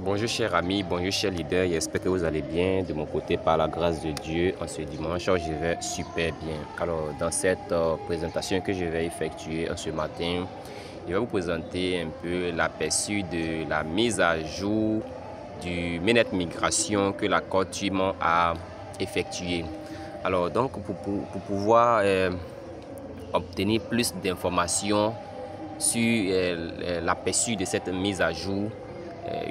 Bonjour chers amis, bonjour chers leaders, j'espère que vous allez bien. De mon côté, par la grâce de Dieu, en ce dimanche, je vais super bien. Alors, dans cette présentation que je vais effectuer ce matin, je vais vous présenter un peu l'aperçu de la mise à jour du Mnet Migration que la Côte d'Ivoire a effectué. Alors, donc, pour pouvoir obtenir plus d'informations sur l'aperçu de cette mise à jour,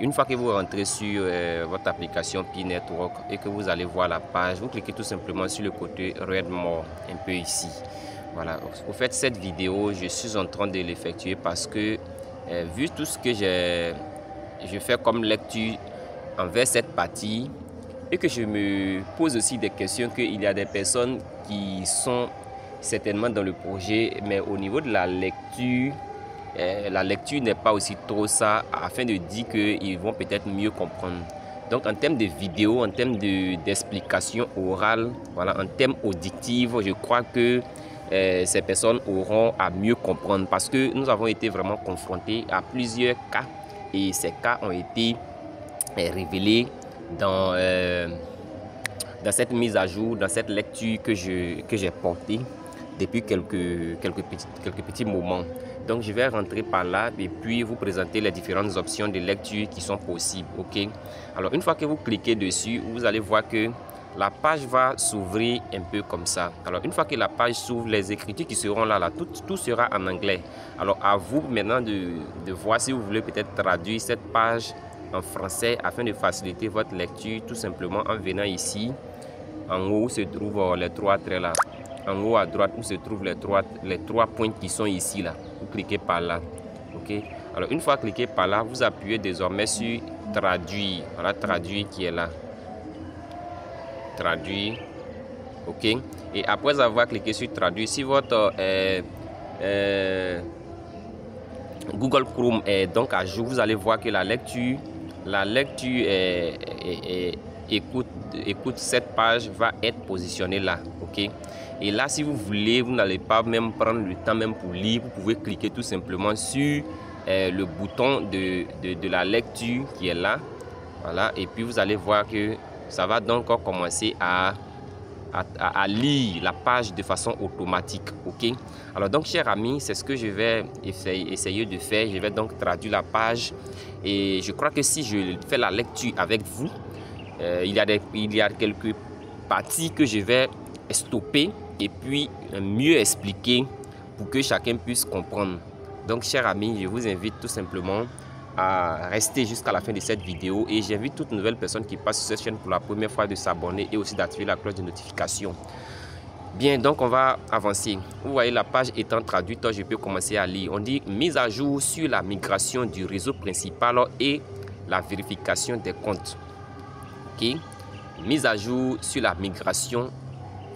une fois que vous rentrez sur votre application Pi Network et que vous allez voir la page, vous cliquez tout simplement sur le côté Red More, un peu ici. Voilà. Au fait, cette vidéo, je suis en train de l'effectuer parce que vu tout ce que je fais comme lecture envers cette partie et que je me pose aussi des questions, qu'il y a des personnes qui sont certainement dans le projet, mais au niveau de la lecture n'est pas aussi trop ça, afin de dire qu'ils vont peut-être mieux comprendre. Donc en termes de vidéo, en termes d'explication orale, voilà, en termes auditifs, je crois que ces personnes auront à mieux comprendre parce que nous avons été vraiment confrontés à plusieurs cas et ces cas ont été révélés dans cette mise à jour, dans cette lecture que j'ai portée depuis quelques petits moments. Donc je vais rentrer par là et puis vous présenter les différentes options de lecture qui sont possibles. Ok. Alors une fois que vous cliquez dessus, vous allez voir que la page va s'ouvrir un peu comme ça. Alors une fois que la page s'ouvre, les écritures qui seront là, tout sera en anglais. Alors à vous maintenant de voir si vous voulez peut-être traduire cette page en français afin de faciliter votre lecture, tout simplement en venant ici. En haut se trouvent les trois traits là. En haut à droite où se trouvent les trois points qui sont ici là. Vous cliquez par là. Ok. Alors une fois cliqué par là, vous appuyez désormais sur traduire. Voilà, traduire qui est là. Traduire. Ok. Et après avoir cliqué sur traduire, si votre Google Chrome est donc à jour, vous allez voir que la lecture écoute cette page va être positionnée là. Ok. Et là, si vous voulez, vous n'allez pas même prendre le temps même pour lire, vous pouvez cliquer tout simplement sur le bouton de la lecture qui est là. Voilà. Et puis vous allez voir que ça va donc commencer à lire la page de façon automatique. Ok. Alors donc, chers amis, c'est ce que je vais essayer de faire. Je vais donc traduire la page. Et je crois que si je fais la lecture avec vous, il y a quelques parties que je vais stopper et puis mieux expliquer pour que chacun puisse comprendre. Donc, chers amis, je vous invite tout simplement à rester jusqu'à la fin de cette vidéo et j'invite toute nouvelle personne qui passe sur cette chaîne pour la première fois de s'abonner et aussi d'activer la cloche de notification. Bien, donc on va avancer. Vous voyez la page étant traduite, je peux commencer à lire. On dit mise à jour sur la migration du réseau principal et la vérification des comptes. Ok. Mise à jour sur la migration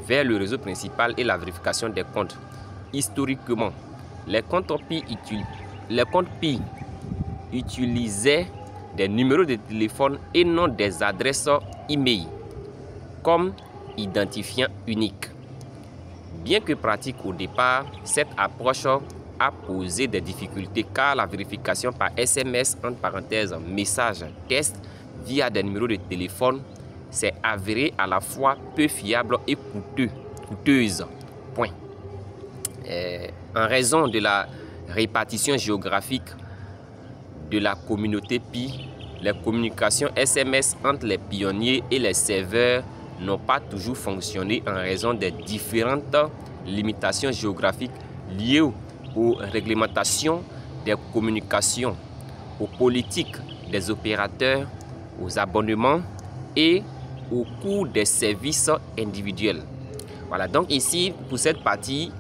vers le réseau principal et la vérification des comptes. Historiquement, les comptes Pi utilisaient des numéros de téléphone et non des adresses email comme identifiant unique. Bien que pratique au départ, cette approche a posé des difficultés car la vérification par SMS, entre parenthèses, message test via des numéros de téléphone s'est avérée à la fois peu fiable et coûteuse. Point. En raison de la répartition géographique de la communauté Pi, les communications SMS entre les pionniers et les serveurs n'ont pas toujours fonctionné en raison des différentes limitations géographiques liées aux réglementations des communications, aux politiques des opérateurs, aux abonnements et au coût des services individuels. Voilà, donc ici, pour cette partie,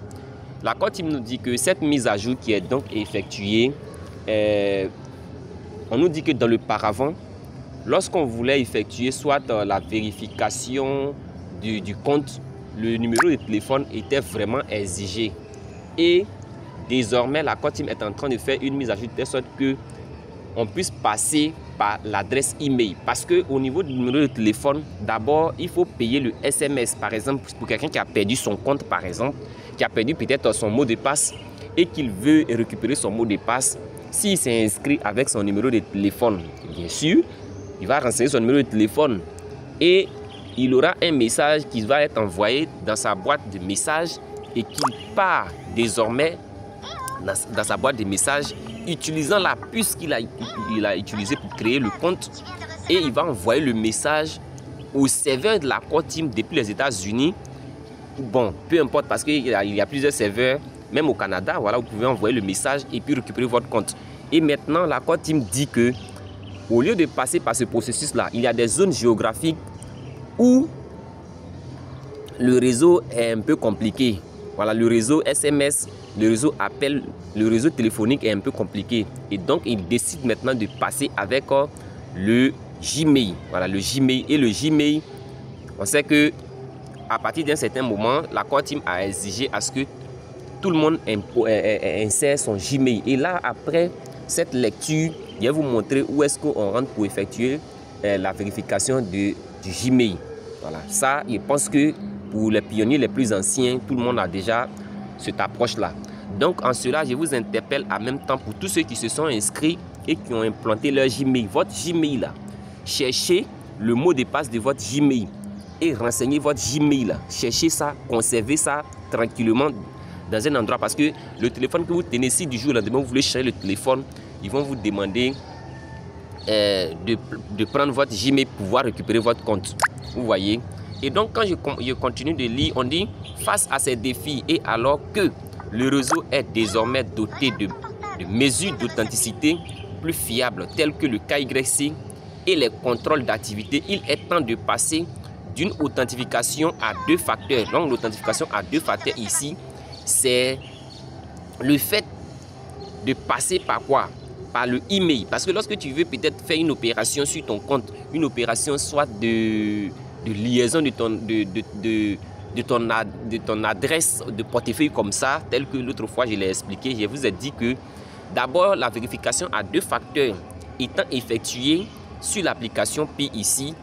la Côte d'Ivoire nous dit que cette mise à jour qui est donc effectuée, on nous dit que dans le paravent, lorsqu'on voulait effectuer soit la vérification du compte, le numéro de téléphone était vraiment exigé. Et désormais, la Côte d'Ivoire est en train de faire une mise à jour de sorte que on puisse passer par l'adresse email. Parce qu'au niveau du numéro de téléphone, d'abord, il faut payer le SMS. Par exemple, pour quelqu'un qui a perdu son compte, par exemple, qui a perdu peut-être son mot de passe et qu'il veut récupérer son mot de passe, s'il s'est inscrit avec son numéro de téléphone, bien sûr, il va renseigner son numéro de téléphone et il aura un message qui va être envoyé dans sa boîte de messages et qui part désormais dans sa boîte de messages utilisant la puce qu'il a utilisée pour créer le compte, et il va envoyer le message au serveur de la Core Team depuis les États-Unis. Bon, peu importe, parce qu'il y a plusieurs serveurs, même au Canada, voilà, vous pouvez envoyer le message et puis récupérer votre compte. Et maintenant, la Core Team dit que au lieu de passer par ce processus-là, il y a des zones géographiques où le réseau est un peu compliqué. Voilà, le réseau SMS, le réseau appel, le réseau téléphonique est un peu compliqué. Et donc, il décide maintenant de passer avec le Gmail. Voilà, le Gmail. Et le Gmail, on sait que à partir d'un certain moment, la Core Team a exigé à ce que tout le monde insère son Gmail. Et là, après cette lecture, je vais vous montrer où est-ce qu'on rentre pour effectuer la vérification du Gmail. Voilà, ça, je pense que pour les pionniers les plus anciens, tout le monde a déjà cette approche-là. Donc, en cela, je vous interpelle en même temps pour tous ceux qui se sont inscrits et qui ont implanté leur Gmail. Votre Gmail, là, cherchez le mot de passe de votre Gmail et renseignez votre Gmail. Là. Cherchez ça, conservez ça tranquillement dans un endroit, parce que le téléphone que vous tenez, si du jour au lendemain vous voulez chercher le téléphone, ils vont vous demander de prendre votre Gmail pour pouvoir récupérer votre compte. Vous voyez? Et donc, quand je continue de lire, on dit face à ces défis et alors que le réseau est désormais doté de mesures d'authenticité plus fiables telles que le KYC et les contrôles d'activité, il est temps de passer d'une authentification à 2 facteurs. Donc, l'authentification à 2 facteurs ici, c'est le fait de passer par quoi? Par le email. Parce que lorsque tu veux peut-être faire une opération sur ton compte, une opération soit de liaison de ton adresse de portefeuille comme ça, tel que l'autre fois je l'ai expliqué, je vous ai dit que d'abord la vérification à 2 facteurs étant effectuée sur l'application Pi ici,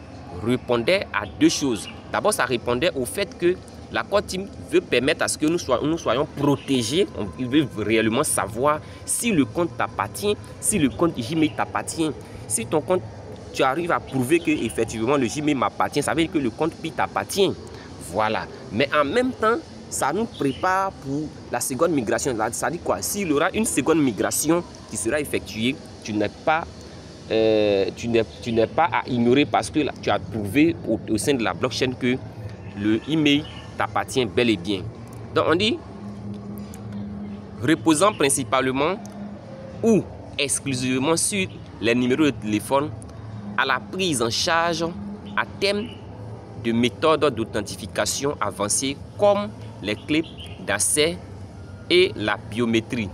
répondait à 2 choses. D'abord, ça répondait au fait que la Core Team veut permettre à ce que nous soyons protégés. Il veut réellement savoir si le compte t'appartient, si le compte Gmail t'appartient. Si ton compte, tu arrives à prouver que effectivement le Gmail m'appartient, ça veut dire que le compte Pi t'appartient. Voilà. Mais en même temps, ça nous prépare pour la seconde migration. Ça dit quoi? S'il y aura une seconde migration qui sera effectuée, tu n'es pas à ignorer, parce que là, tu as prouvé au sein de la blockchain que le email t'appartient bel et bien. Donc on dit reposant principalement ou exclusivement sur les numéros de téléphone, à la prise en charge à thème de méthodes d'authentification avancées comme les clés d'accès et la biométrie.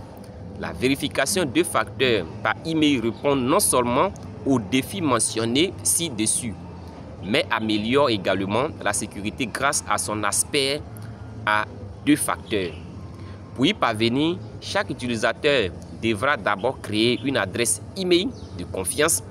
La vérification de facteurs par email répond non seulement aux défis mentionnés ci-dessus, mais améliore également la sécurité grâce à son aspect à 2 facteurs. Pour y parvenir, chaque utilisateur devra d'abord créer une adresse email de confiance.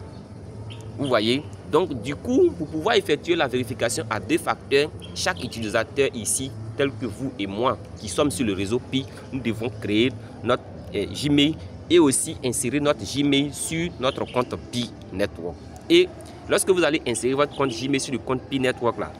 Vous voyez? Donc, du coup, pour pouvoir effectuer la vérification à 2 facteurs, chaque utilisateur ici, tel que vous et moi, qui sommes sur le réseau Pi, nous devons créer notre Gmail et aussi insérer notre Gmail sur notre compte Pi Network. Et lorsque vous allez insérer votre compte Gmail sur le compte Pi Network là,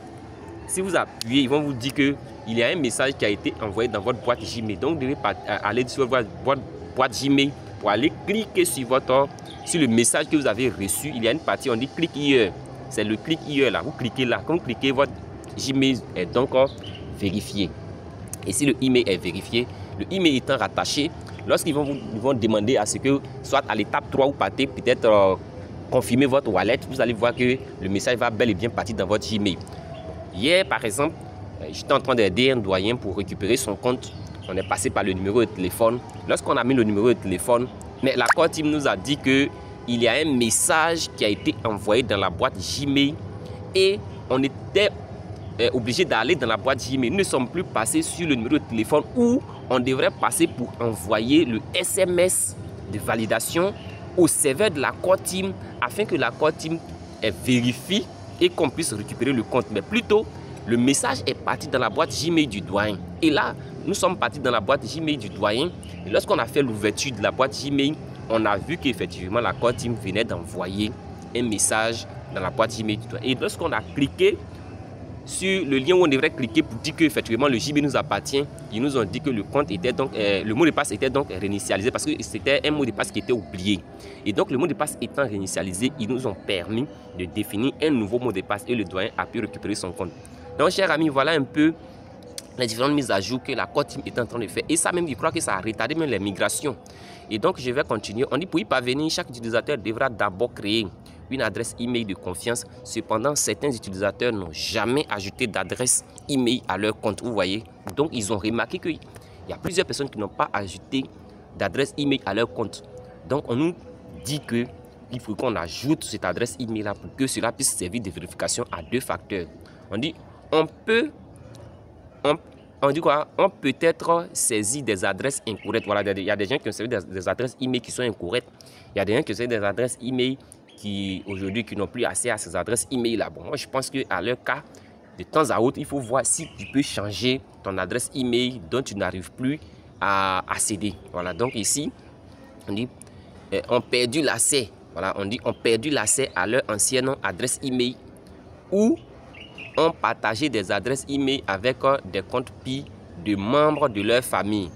si vous appuyez, ils vont vous dire qu'il y a un message qui a été envoyé dans votre boîte Gmail. Donc, vous devez aller sur votre boîte Gmail pour aller cliquer sur le message que vous avez reçu. Il y a une partie, on dit click here. C'est le click here là. Vous cliquez là. Quand vous cliquez, votre Gmail est donc vérifié. Et si le email est vérifié, le email étant rattaché, lorsqu'ils vont demander à ce que, soit à l'étape 3 ou peut-être confirmer votre wallet, vous allez voir que le message va bel et bien partir dans votre Gmail. Hier, par exemple, j'étais en train d'aider un doyen pour récupérer son compte. On est passé par le numéro de téléphone. Lorsqu'on a mis le numéro de téléphone, mais la Core Team nous a dit qu'il y a un message qui a été envoyé dans la boîte Gmail et on était obligé d'aller dans la boîte Gmail. Nous ne sommes plus passés sur le numéro de téléphone où on devrait passer pour envoyer le SMS de validation au serveur de la Core Team afin que la Core Team vérifie et qu'on puisse récupérer le compte. Mais plutôt, le message est parti dans la boîte Gmail du doyen. Et là, nous sommes partis dans la boîte Gmail du doyen. Et lorsqu'on a fait l'ouverture de la boîte Gmail, on a vu qu'effectivement la Core Team venait d'envoyer un message dans la boîte Gmail. Et lorsqu'on a cliqué sur le lien où on devrait cliquer pour dire qu'effectivement le JB nous appartient, ils nous ont dit que le compte était donc, le mot de passe était donc réinitialisé parce que c'était un mot de passe qui était oublié. Et donc le mot de passe étant réinitialisé, ils nous ont permis de définir un nouveau mot de passe et le doyen a pu récupérer son compte. Donc chers amis, voilà un peu les différentes mises à jour que la Core Team est en train de faire. Et ça même, je crois que ça a retardé même les migrations. Et donc je vais continuer. On dit pour y parvenir, chaque utilisateur devra d'abord créer une adresse email de confiance. Cependant, certains utilisateurs n'ont jamais ajouté d'adresse email à leur compte. Vous voyez, donc ils ont remarqué qu'il y a plusieurs personnes qui n'ont pas ajouté d'adresse email à leur compte. Donc on nous dit que il faut qu'on ajoute cette adresse email là pour que cela puisse servir de vérification à 2 facteurs. On dit on peut être saisi des adresses incorrectes. Voilà, il y a des gens qui ont saisi des adresses email qui sont incorrectes. Il y a des gens qui ont saisi des adresses email qui aujourd'hui qui n'ont plus accès à ces adresses email là. Bon, moi je pense qu'à leur cas, de temps à autre, il faut voir si tu peux changer ton adresse email dont tu n'arrives plus à accéder. Voilà, donc ici, on dit ont perdu l'accès. Voilà, on dit ont perdu l'accès à leur ancienne adresse email ou ont partagé des adresses email avec des comptes Pi de membres de leur famille.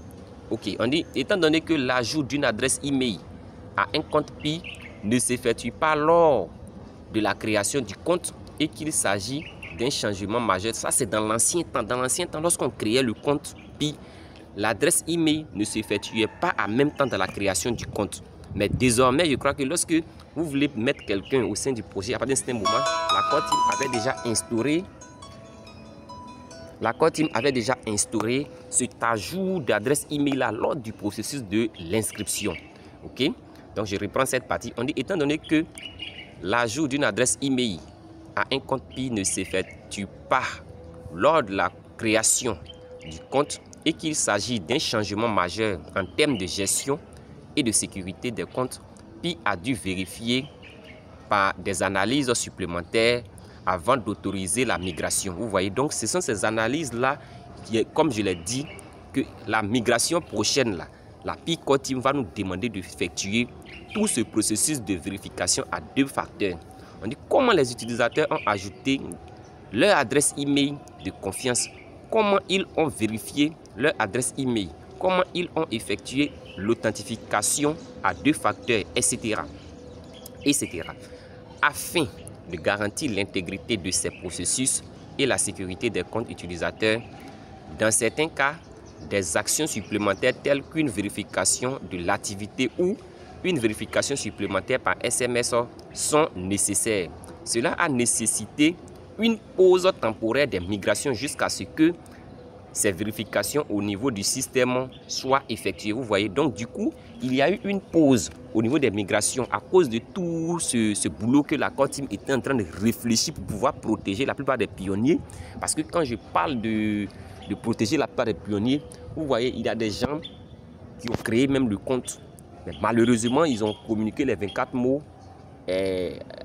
Ok, on dit étant donné que l'ajout d'une adresse email à un compte Pi ne s'effectue pas lors de la création du compte et qu'il s'agit d'un changement majeur. Ça, c'est dans l'ancien temps. Dans l'ancien temps, lorsqu'on créait le compte Pi, l'adresse email ne s'effectuait pas en même temps dans la création du compte. Mais désormais, je crois que lorsque vous voulez mettre quelqu'un au sein du projet, à partir d'un certain moment, la Core Team avait déjà instauré cet ajout d'adresse email là lors du processus de l'inscription. Ok? Donc je reprends cette partie. On dit étant donné que l'ajout d'une adresse email à un compte Pi ne s'effectue pas lors de la création du compte et qu'il s'agit d'un changement majeur en termes de gestion et de sécurité des comptes, Pi a dû vérifier par des analyses supplémentaires avant d'autoriser la migration. Vous voyez, donc ce sont ces analyses-là qui, comme je l'ai dit, que la migration prochaine, là, la Pi Core Team va nous demander d'effectuer tout ce processus de vérification à 2 facteurs. On dit comment les utilisateurs ont ajouté leur adresse email de confiance, comment ils ont vérifié leur adresse email, comment ils ont effectué l'authentification à 2 facteurs, etc. Afin de garantir l'intégrité de ces processus et la sécurité des comptes utilisateurs, dans certains cas, des actions supplémentaires telles qu'une vérification de l'activité ou une vérification supplémentaire par SMS sont nécessaires. Cela a nécessité une pause temporaire des migrations jusqu'à ce que ces vérifications au niveau du système soient effectuées. Vous voyez, donc du coup, il y a eu une pause au niveau des migrations à cause de tout ce boulot que la Core Team était en train de réfléchir pour pouvoir protéger la plupart des pionniers. Parce que quand je parle de protéger la plupart des pionniers, vous voyez, il y a des gens qui ont créé même le compte. Mais malheureusement, ils ont communiqué les 24 mots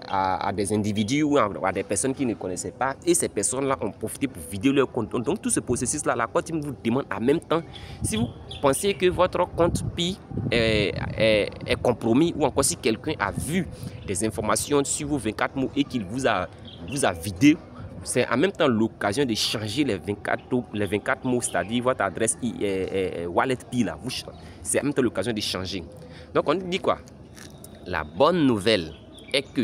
à des individus ou à des personnes qui ne connaissaient pas. Et ces personnes-là ont profité pour vider leur compte. Donc tout ce processus-là, la Core Team vous demande en même temps, si vous pensez que votre compte Pi est compromis, ou encore si quelqu'un a vu des informations sur vos 24 mots et qu'il vous a vidé, c'est en même temps l'occasion de changer les 24 mots, c'est-à-dire votre adresse Wallet Pi là. C'est en même temps l'occasion de changer. Donc on dit quoi? La bonne nouvelle est que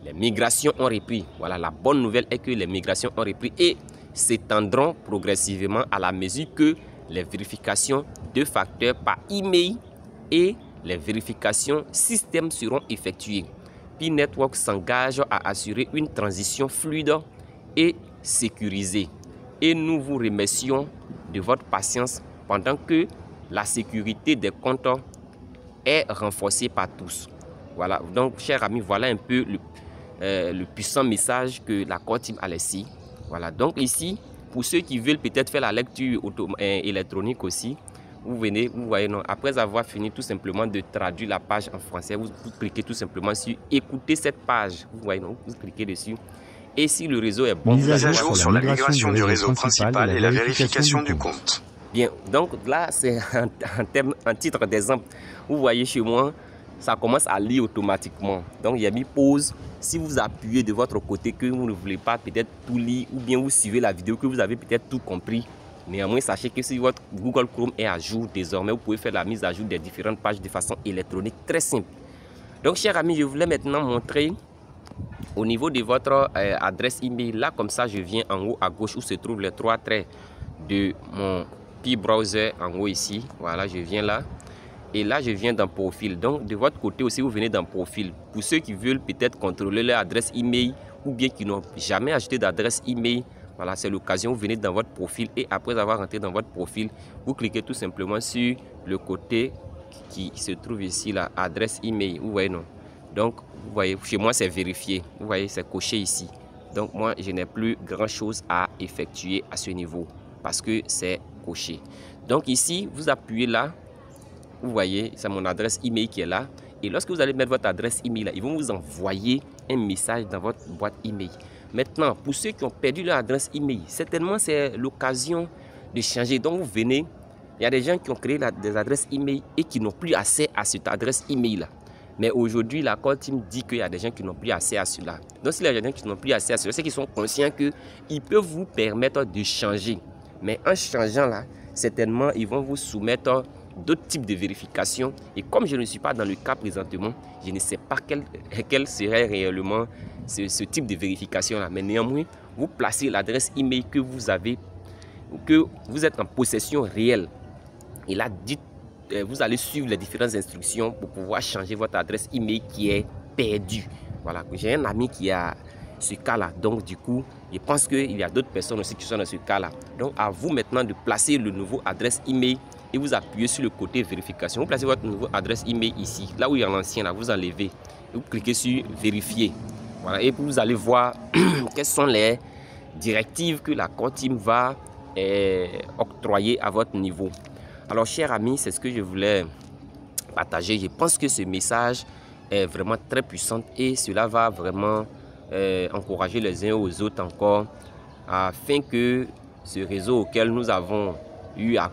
les migrations ont repris. Voilà, la bonne nouvelle est que les migrations ont repris et s'étendront progressivement à la mesure que les vérifications de facteurs par email et les vérifications système seront effectuées. Pi Network s'engage à assurer une transition fluide et sécurisée. Et nous vous remercions de votre patience pendant que la sécurité des comptes est renforcée par tous. Voilà, donc chers amis, voilà un peu le puissant message que la Core Team a laissé. Voilà, donc ici, pour ceux qui veulent peut-être faire la lecture électronique aussi, vous venez, vous voyez, non, après avoir fini tout simplement de traduire la page en français, vous cliquez tout simplement sur écouter cette page. Vous voyez, non, vous cliquez dessus. Et si le réseau est bon, mise à jour sur la migration du réseau principal et la vérification du compte. Bien, donc là, c'est un titre d'exemple. Vous voyez chez moi, ça commence à lire automatiquement. Donc, j'ai mis pause. Si vous appuyez de votre côté que vous ne voulez pas peut-être tout lire ou bien vous suivez la vidéo que vous avez peut-être tout compris, néanmoins, sachez que si votre Google Chrome est à jour désormais, vous pouvez faire la mise à jour des différentes pages de façon électronique très simple. Donc, chers amis, je voulais maintenant montrer au niveau de votre adresse email. Là, comme ça, je viens en haut à gauche où se trouvent les 3 traits de mon Pi-Browser en haut ici. Voilà, je viens là. Et là, je viens dans profil. Donc, de votre côté aussi, vous venez dans profil. Pour ceux qui veulent peut-être contrôler leur adresse email ou bien qui n'ont jamais acheté d'adresse email, voilà, c'est l'occasion. Vous venez dans votre profil et après avoir rentré dans votre profil, vous cliquez tout simplement sur le côté qui se trouve ici, la adresse email. Vous voyez, non? Donc, vous voyez, chez moi, c'est vérifié. Vous voyez, c'est coché ici. Donc, moi, je n'ai plus grand-chose à effectuer à ce niveau parce que c'est coché. Donc, ici, vous appuyez là. Vous voyez, c'est mon adresse email qui est là. Et lorsque vous allez mettre votre adresse email là, ils vont vous envoyer un message dans votre boîte email. Maintenant, pour ceux qui ont perdu leur adresse email, certainement c'est l'occasion de changer. Donc, vous venez, il y a des gens qui ont créé des adresses email et qui n'ont plus accès à cette adresse email là. Mais aujourd'hui, la Core Team dit qu'il y a des gens qui n'ont plus accès à cela. Donc, s'il y a des gens qui n'ont plus accès à cela, c'est qu'ils sont conscients qu'ils peuvent vous permettre de changer. Mais en changeant là, certainement, ils vont vous soumettre d'autres types de vérifications. Et comme je ne suis pas dans le cas présentement, je ne sais pas quel serait réellement ce type de vérification là. Mais néanmoins, vous placez l'adresse email que vous avez, que vous êtes en possession réelle. Et là, vous allez suivre les différentes instructions pour pouvoir changer votre adresse email qui est perdue. Voilà, j'ai un ami qui a ce cas-là. Donc, du coup, je pense qu'il y a d'autres personnes aussi qui sont dans ce cas-là. Donc, à vous maintenant de placer le nouveau adresse email et vous appuyez sur le côté vérification. Vous placez votre nouveau adresse email ici, là où il y a l'ancien, là, vous enlevez. Et vous cliquez sur vérifier. Voilà, et puis vous allez voir quelles sont les directives que la Core Team va octroyer à votre niveau. Alors, chers amis, c'est ce que je voulais partager. Je pense que ce message est vraiment très puissant et cela va vraiment encourager les uns aux autres encore afin que ce réseau auquel nous avons eu à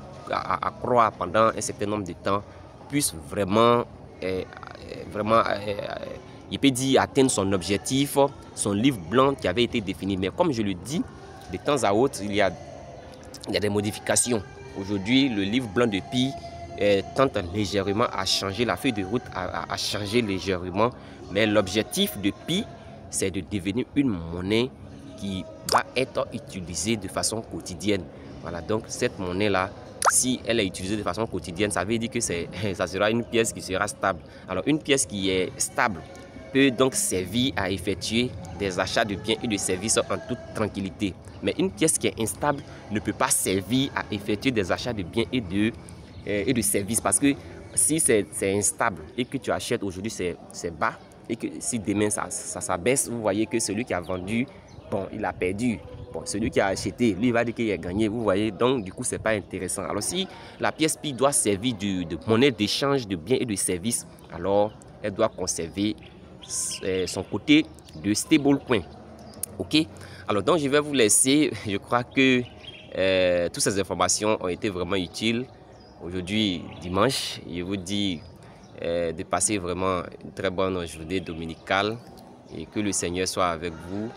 croire pendant un certain nombre de temps puisse vraiment, il peut dire, atteindre son objectif, son livre blanc qui avait été défini. Mais comme je le dis, de temps à autre, il y a des modifications. Aujourd'hui, le livre blanc de Pi tente légèrement à changer, la feuille de route à changer légèrement. Mais l'objectif de Pi, c'est de devenir une monnaie qui va être utilisée de façon quotidienne. Voilà, donc cette monnaie-là, si elle est utilisée de façon quotidienne, ça veut dire que ça sera une pièce qui sera stable. Alors, une pièce qui est stable peut donc servir à effectuer des achats de biens et de services en toute tranquillité. Mais une pièce qui est instable ne peut pas servir à effectuer des achats de biens et de services. Parce que si c'est instable et que tu achètes aujourd'hui, c'est bas, et que si demain ça baisse, vous voyez que celui qui a vendu, bon, il a perdu. Bon, celui qui a acheté, lui, il va dire qu'il a gagné, vous voyez. Donc, du coup, ce n'est pas intéressant. Alors, si la pièce Pi doit servir de monnaie d'échange de biens et de services, alors elle doit conserver son côté de stablecoin. Ok? Alors, donc, je vais vous laisser. Je crois que toutes ces informations ont été vraiment utiles. Aujourd'hui, dimanche, je vous dis de passer vraiment une très bonne journée dominicale et que le Seigneur soit avec vous.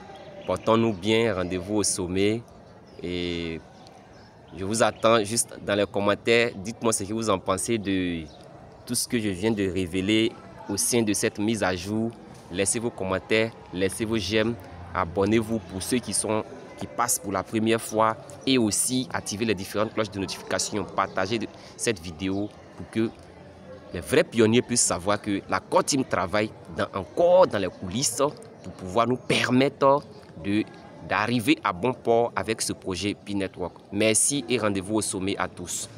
Portons-nous bien, rendez-vous au sommet et je vous attends juste dans les commentaires. Dites-moi ce que vous en pensez de tout ce que je viens de révéler au sein de cette mise à jour. Laissez vos commentaires, laissez vos j'aime, abonnez-vous pour ceux qui passent pour la première fois et aussi activez les différentes cloches de notification. Partagez cette vidéo pour que les vrais pionniers puissent savoir que la Core Team travaille encore dans les coulisses pour pouvoir nous permettre d'arriver à bon port avec ce projet Pi Network. Merci et rendez-vous au sommet à tous.